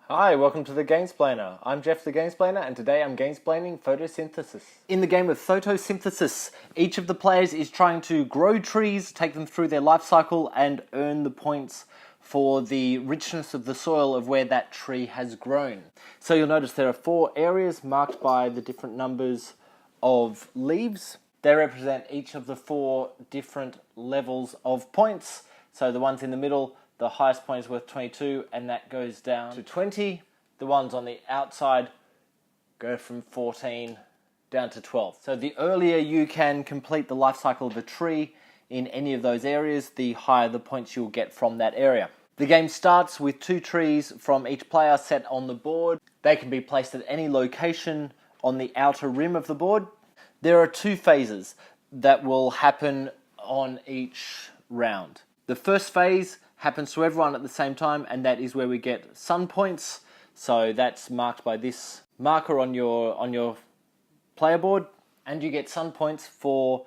Hi, welcome to the Gamesplainer. I'm Jeff the Gamesplainer, and today I'm gamesplaining photosynthesis. In the game of photosynthesis, each of the players is trying to grow trees, take them through their life cycle, and earn the points for the richness of the soil of where that tree has grown. So you'll notice there are 4 areas marked by the different numbers of leaves. They represent each of the 4 different levels of points. So the ones in the middle, the highest point is worth 22, and that goes down to 20. The ones on the outside go from 14 down to 12. So the earlier you can complete the life cycle of a tree in any of those areas, the higher the points you'll get from that area. The game starts with 2 trees from each player set on the board. They can be placed at any location on the outer rim of the board. There are 2 phases that will happen on each round. The first phase happens to everyone at the same time, and that is where we get sun points. So that's marked by this marker on your player board, and you get sun points for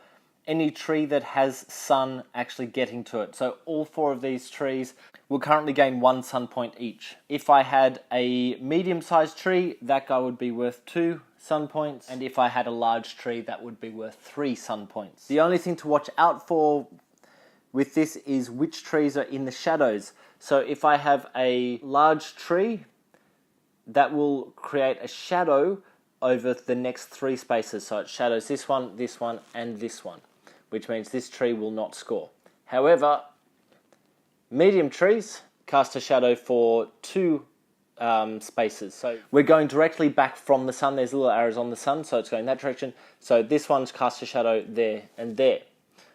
any tree that has sun actually getting to it. So all 4 of these trees will currently gain 1 sun point each. If I had a medium-sized tree, that guy would be worth 2 sun points, and if I had a large tree, that would be worth 3 sun points. The only thing to watch out for with this is which trees are in the shadows. So if I have a large tree, that will create a shadow over the next 3 spaces. So it shadows this one, and this one, which means this tree will not score. However, medium trees cast a shadow for 2 spaces. So we're going directly back from the sun. There's little arrows on the sun, so it's going that direction. So this one's cast a shadow there and there,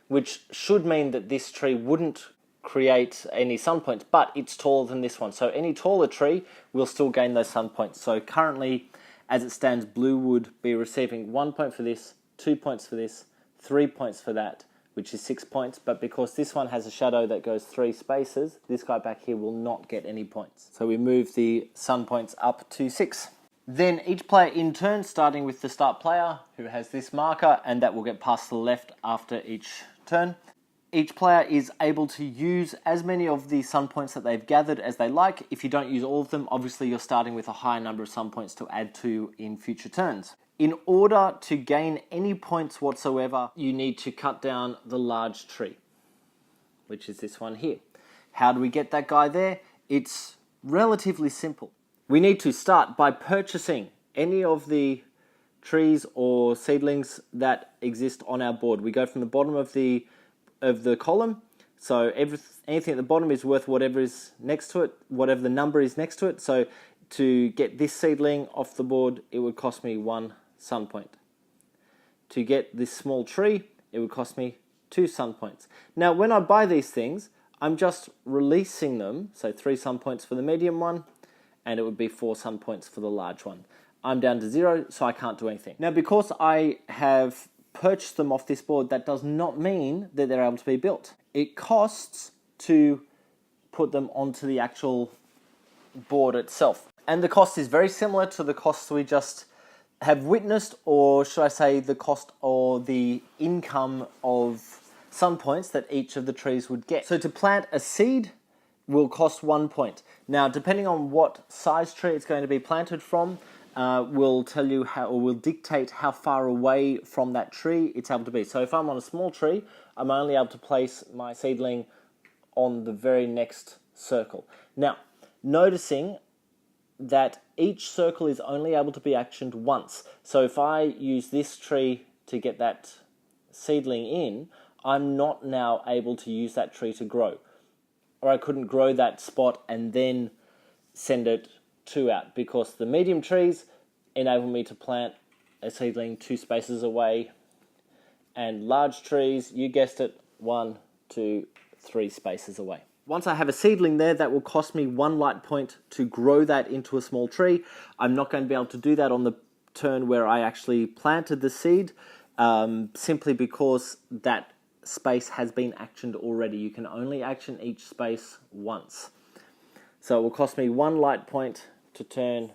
which should mean that this tree wouldn't create any sun points, but it's taller than this one. So any taller tree will still gain those sun points. So currently, as it stands, blue would be receiving 1 point for this, 2 points for this, 3 points for that, which is 6 points. But because this one has a shadow that goes 3 spaces, this guy back here will not get any points. So we move the sun points up to 6. Then each player in turn, starting with the start player, who has this marker, and that will get passed to the left after each turn. Each player is able to use as many of the sun points that they've gathered as they like. If you don't use all of them, obviously you're starting with a higher number of sun points to add to in future turns. In order to gain any points whatsoever, you need to cut down the large tree, which is this one here. How do we get that guy there? It's relatively simple. We need to start by purchasing any of the trees or seedlings that exist on our board. We go from the bottom of the column, so anything at the bottom is worth whatever is next to it, whatever the number is next to it. So to get this seedling off the board, it would cost me 1 sun point. To get this small tree, it would cost me 2 sun points. Now when I buy these things, I'm just releasing them, so 3 sun points for the medium one, and it would be 4 sun points for the large one. I'm down to 0, so I can't do anything. Now because I have purchase them off this board, that does not mean that they're able to be built. It costs to put them onto the actual board itself. And the cost is very similar to the costs we just have witnessed, or should I say the cost or the income of sun points that each of the trees would get. So to plant a seed will cost 1 point. Now depending on what size tree it's going to be planted from, will tell you how, or will dictate how far away from that tree it's able to be. So if I'm on a small tree, I'm only able to place my seedling on the very next circle. Now, noticing that each circle is only able to be actioned once. So if I use this tree to get that seedling in, I'm not now able to use that tree to grow. Or I couldn't grow that spot and then send it 2 out, because the medium trees enable me to plant a seedling 2 spaces away, and large trees, you guessed it, 1, 2, 3 spaces away. Once I have a seedling there, that will cost me 1 light point to grow that into a small tree. I'm not going to be able to do that on the turn where I actually planted the seed, simply because that space has been actioned already. You can only action each space once. So it will cost me 1 light point to turn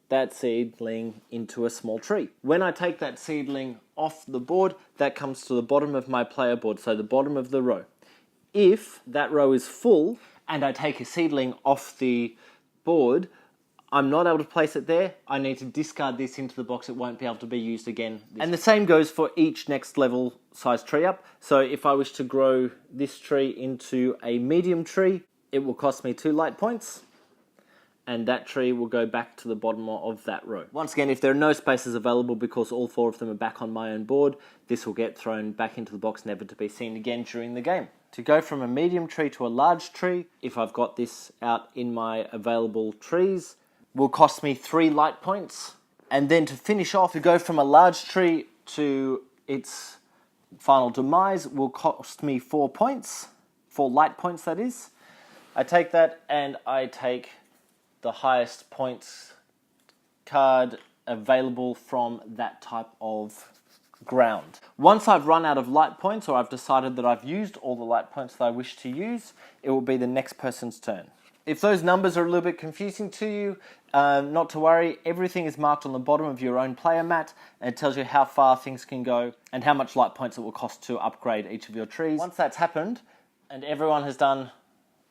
that seedling into a small tree. When I take that seedling off the board, that comes to the bottom of my player board, so the bottom of the row. If that row is full and I take a seedling off the board, I'm not able to place it there. I need to discard this into the box. It won't be able to be used again. And the same goes for each next level size tree up. So if I wish to grow this tree into a medium tree, it will cost me 2 light points. And that tree will go back to the bottom of that row. Once again, if there are no spaces available because all 4 of them are back on my own board, this will get thrown back into the box, never to be seen again during the game. To go from a medium tree to a large tree, if I've got this out in my available trees, will cost me 3 light points. And then to finish off, to go from a large tree to its final demise will cost me 4 points. 4 light points, that is. I take that and I take the highest points card available from that type of ground. Once I've run out of light points, or I've decided that I've used all the light points that I wish to use, it will be the next person's turn. If those numbers are a little bit confusing to you, not to worry, everything is marked on the bottom of your own player mat, and it tells you how far things can go and how much light points it will cost to upgrade each of your trees. Once that's happened, and everyone has done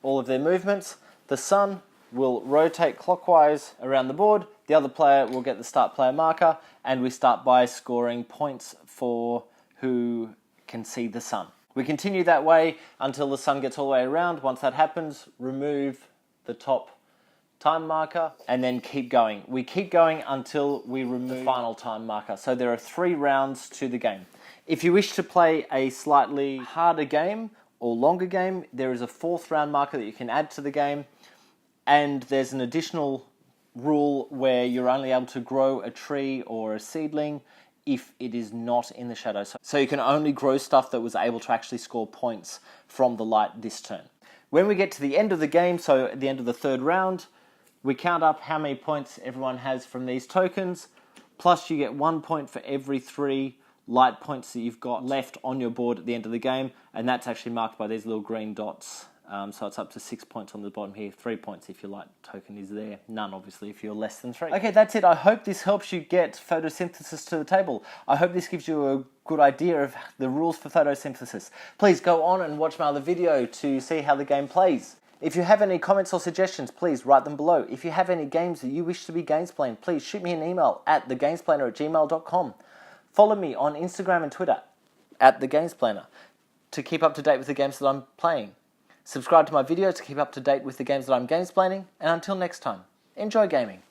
all of their movements, the sun will rotate clockwise around the board, the other player will get the start player marker, and we start by scoring points for who can see the sun. We continue that way until the sun gets all the way around. Once that happens, remove the top time marker and then keep going. We keep going until we remove the final time marker. So there are 3 rounds to the game. If you wish to play a slightly harder game or longer game, there is a 4th round marker that you can add to the game. And there's an additional rule where you're only able to grow a tree or a seedling if it is not in the shadow. So you can only grow stuff that was able to actually score points from the light this turn. When we get to the end of the game, so at the end of the 3rd round, we count up how many points everyone has from these tokens, plus you get 1 point for every 3 light points that you've got left on your board at the end of the game, and that's actually marked by these little green dots. So it's up to 6 points on the bottom here, 3 points if your light token is there, none obviously if you're less than 3. Okay, that's it. I hope this helps you get photosynthesis to the table. I hope this gives you a good idea of the rules for photosynthesis. Please go on and watch my other video to see how the game plays. If you have any comments or suggestions, please write them below. If you have any games that you wish to be Gamesplaned, please shoot me an email at thegamesplainer@gmail.com. Follow me on Instagram and Twitter at thegamesplainer to keep up to date with the games that I'm playing. Subscribe to my videos to keep up to date with the games that I'm gamesplaining, and until next time, enjoy gaming.